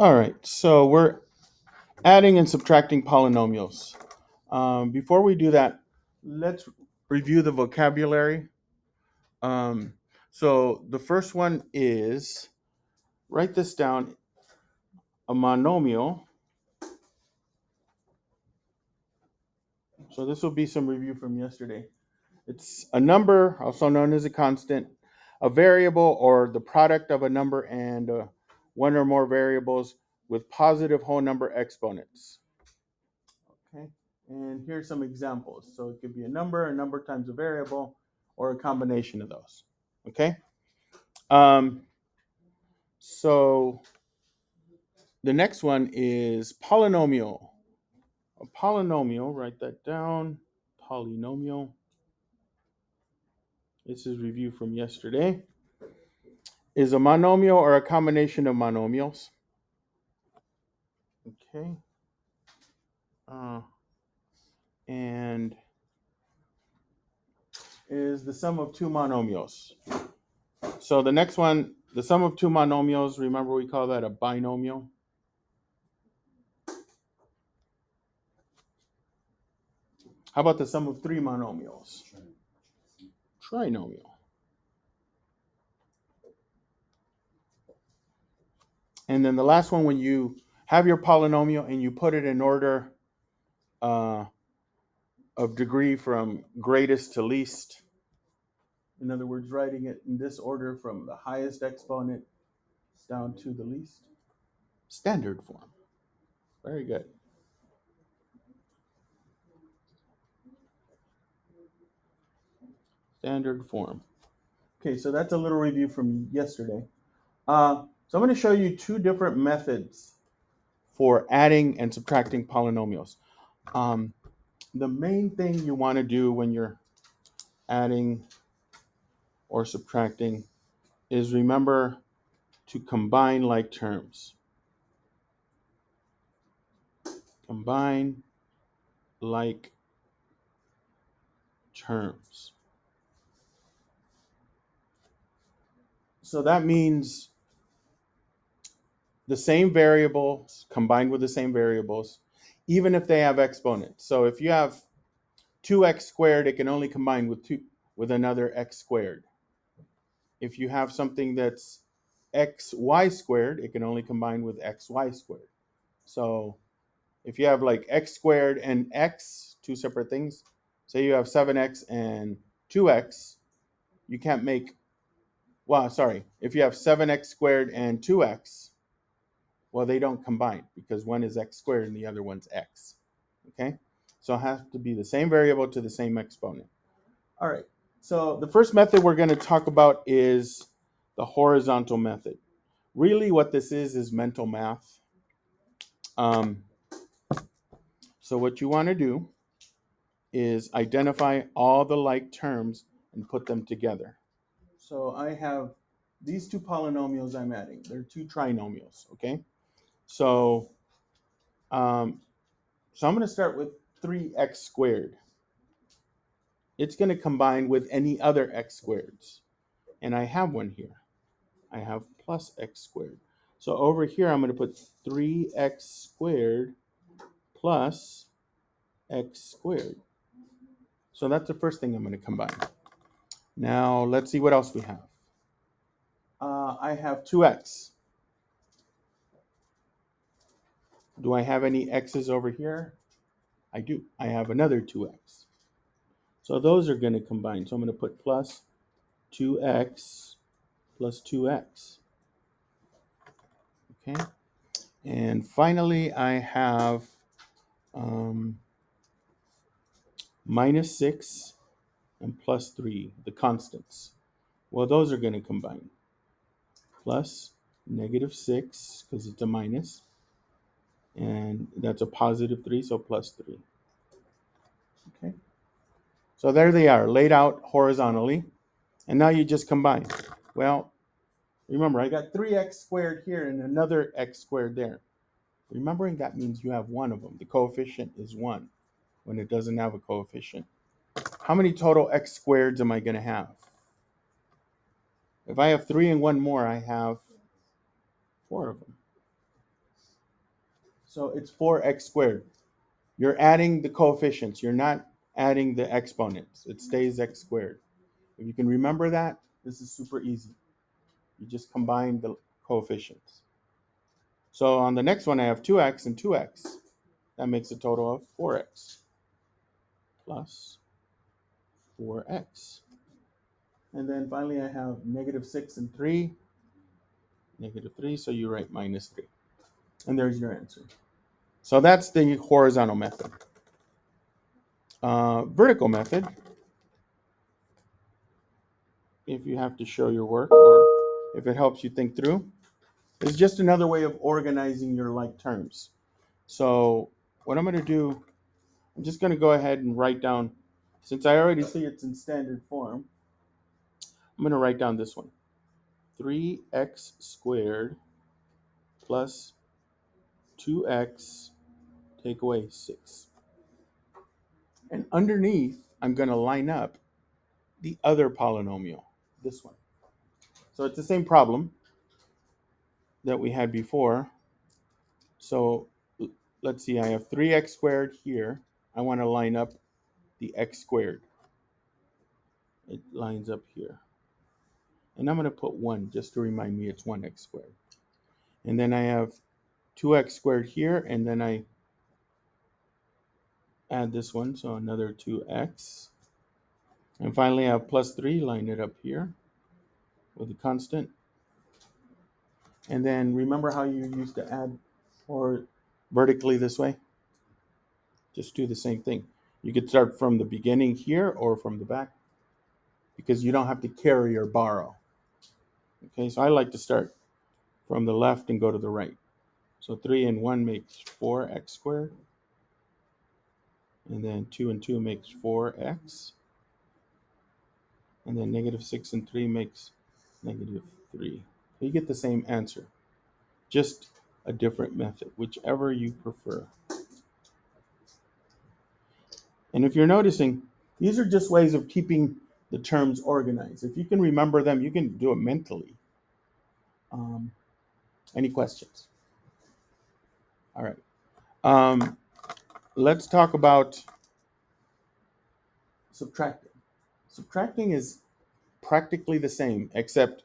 All right, so we're adding and subtracting polynomials. Before we do that, let's review the vocabulary. Um, so the first one is, write this down, a monomial. So this will be some review from yesterday. It's a number, also known as a constant, a variable, or the product of a number and one or more variables with positive whole number exponents. Okay, and here's some examples. So it could be a number times a variable, or a combination of those. Okay, um, so the next one is polynomial. A polynomial, write that down. Polynomial. This is review from yesterday. Is a monomial or a combination of monomials. Okay. Uh, and is the sum of two monomials. So the next one, the sum of two monomials, remember we call that a binomial. How about the sum of three monomials? Trinomial. And then the last one, when you have your polynomial and you put it in order uh, of degree from greatest to least, in other words, writing it in this order from the highest exponent down to the least, standard form. Very good. Standard form. Okay, so that's a little review from yesterday. So I'm going to show you two different methods for adding and subtracting polynomials. Um, the main thing you want to do when you're adding or subtracting is remember to combine like terms. Combine like terms. So that means the same variables combined with the same variables, even if they have exponents. So if you have 2x squared, it can only combine with another x squared. If you have something that's xy squared, it can only combine with xy squared. So if you have like x squared and x, two separate things, say you have 7x and 2x, you can't make, well, sorry, if you have 7x squared and 2x, well, they don't combine because one is x squared and the other one's x. Okay? So it has to be the same variable to the same exponent. All right. So the first method we're going to talk about is the horizontal method. Really, what this is mental math. Um, so what you want to do is identify all the like terms and put them together. So I have these two polynomials I'm adding. They're two trinomials, okay? So, um, so I'm going to start with 3x squared. It's going to combine with any other x squareds. And I have one here. I have plus x squared. So over here, I'm going to put 3x squared plus x squared. So that's the first thing I'm going to combine. Now, let's see what else we have. I have 2x. Do I have any x's over here? I do. I have another 2x. So those are going to combine. So I'm going to put plus 2x plus 2x. Okay. And finally, I have minus 6 and plus 3, the constants. Well, those are going to combine. Plus negative 6, because it's a minus. And that's a positive 3, so plus 3. Okay. So there they are, laid out horizontally. And now you just combine. Well, remember, I got 3x squared here and another x squared there. Remembering that means you have one of them. The coefficient is 1 when it doesn't have a coefficient. How many total x squareds am I going to have? If I have 3 and one more, I have 4 of them. So it's 4x squared. You're adding the coefficients. You're not adding the exponents. It stays x squared. If you can remember that, this is super easy. You just combine the coefficients. So on the next one, I have 2x and 2x. That makes a total of 4x plus 4x. And then finally, I have negative 6 and 3, negative 3. So you write minus 3. And there's your answer. So that's the horizontal method. Vertical method, if you have to show your work or if it helps you think through, is just another way of organizing your like terms. So what I'm going to do, I'm just going to go ahead and write down, since I already see it's in standard form, I'm going to write down this one. 3x squared plus 2x take away 6. And underneath, I'm going to line up the other polynomial, this one. So it's the same problem that we had before. So let's see, I have 3x squared here. I want to line up the x squared. It lines up here. And I'm going to put 1 just to remind me it's 1x squared. And then I have 2x squared here, and then I add this one, so another 2x. And finally, I have plus 3, line it up here with a constant. And then remember how you used to add or vertically this way? Just do the same thing. You could start from the beginning here or from the back because you don't have to carry or borrow. Okay, so I like to start from the left and go to the right. So 3 and 1 makes 4x squared. And then 2 and 2 makes 4x. And then negative 6 and 3 makes negative 3. So you get the same answer, just a different method, whichever you prefer. And if you're noticing, these are just ways of keeping the terms organized. If you can remember them, you can do it mentally. Any questions? All right. Let's talk about subtracting. Subtracting is practically the same, except,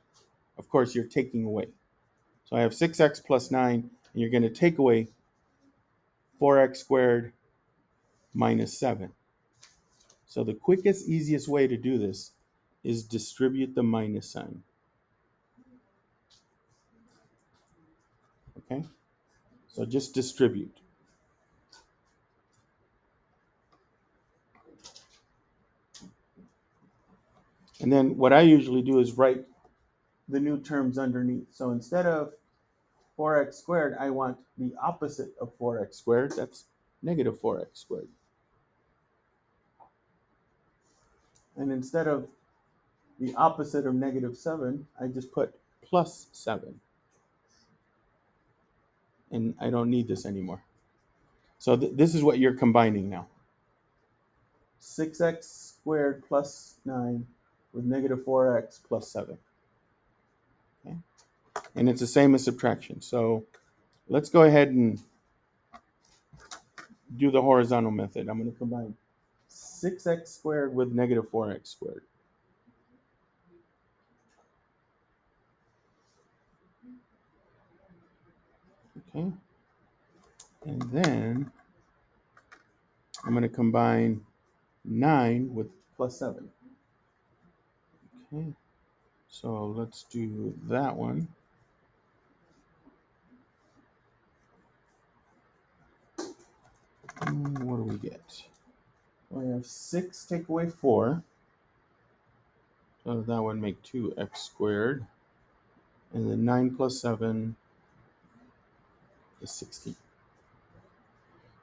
of course, you're taking away. So I have 6x plus 9, and you're going to take away 4x squared minus 7. So the quickest, easiest way to do this is distribute the minus sign. Okay? So just distribute. And then what I usually do is write the new terms underneath. So instead of 4x squared, I want the opposite of 4x squared. That's negative 4x squared. And instead of the opposite of negative 7, I just put plus 7. And I don't need this anymore. So this is what you're combining now. 6x squared plus 9 with negative 4x plus 7. Okay? And it's the same as subtraction. So let's go ahead and do the horizontal method. I'm going to combine 6x squared with negative 4x squared. Okay. And then I'm going to combine 9 with plus 7. Okay. So let's do that one. What do we get? Well, I have 6 take away 4. So that would make 2x squared. And then 9 plus 7 is 16.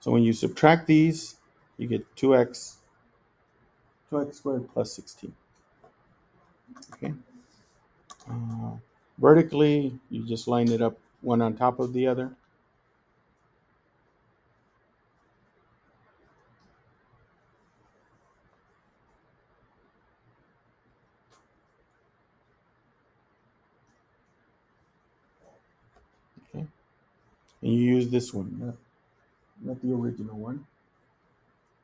So when you subtract these, you get 2x squared plus 16. Okay. Vertically, you just line it up one on top of the other. Okay. And you use this one. not the original one.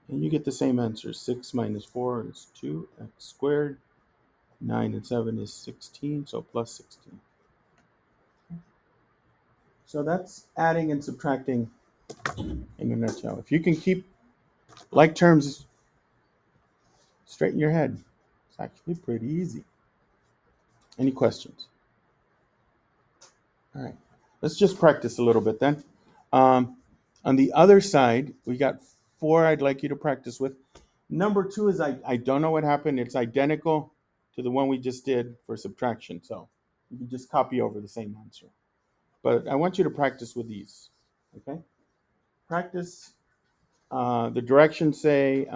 And you get the same answer. 6 minus 4 is 2x squared. 9 and 7 is 16, so plus 16. So that's adding and subtracting in a nutshell. If you can keep like terms straight in your head, it's actually pretty easy. Any questions? All right, let's just practice a little bit then. On the other side, we got 4 I'd like you to practice with. Number 2 is I don't know what happened. It's identical to the one we just did for subtraction. So you can just copy over the same answer. But I want you to practice with these. Okay? Practice. The directions say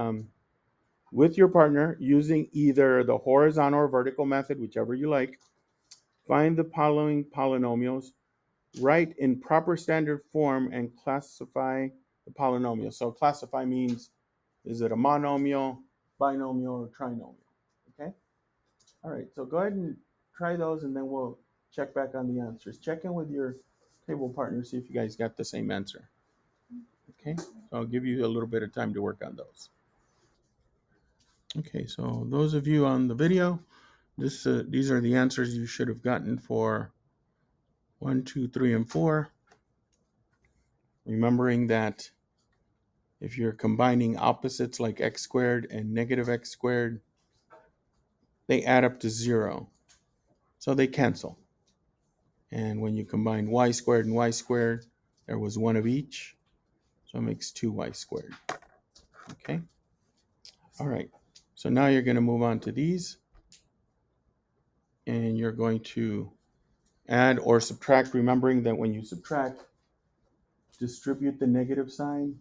with your partner using either the horizontal or vertical method, whichever you like. Find the following polynomials, write in proper standard form, and classify the polynomial. So classify means, is it a monomial, binomial, or trinomial? Okay? All right, so go ahead and try those, and then we'll check back on the answers. Check in with your table partner, see if you guys got the same answer. Okay, so I'll give you a little bit of time to work on those. Okay, so those of you on the video, these are the answers you should have gotten for 1, 2, 3, and 4. Remembering that if you're combining opposites like x squared and negative x squared, they add up to 0. So they cancel. And when you combine y squared and y squared, there was 1 of each. So it makes 2y squared. Okay? All right. So now you're going to move on to these. And you're going to add or subtract, remembering that when you subtract, distribute the negative sign,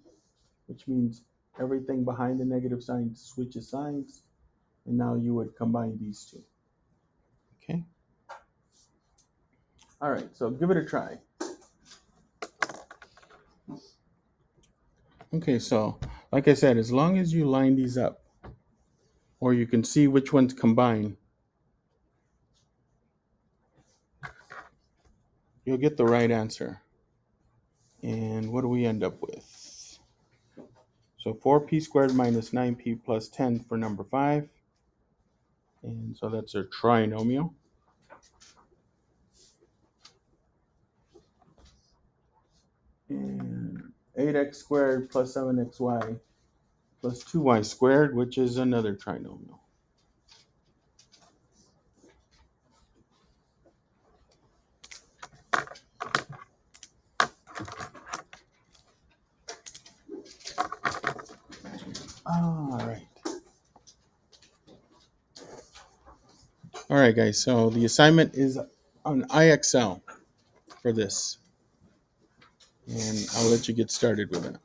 which means everything behind the negative sign switches signs. And now you would combine these two. Okay? All right, so give it a try. Okay, so like I said, as long as you line these up, or you can see which ones combine, you'll get the right answer. And what do we end up with? So 4p squared minus 9p plus 10 for number 5. And so that's our trinomial. And 8x squared plus 7xy plus 2y squared, which is another trinomial. All right. All right, guys. So the assignment is on IXL for this. And I'll let you get started with it.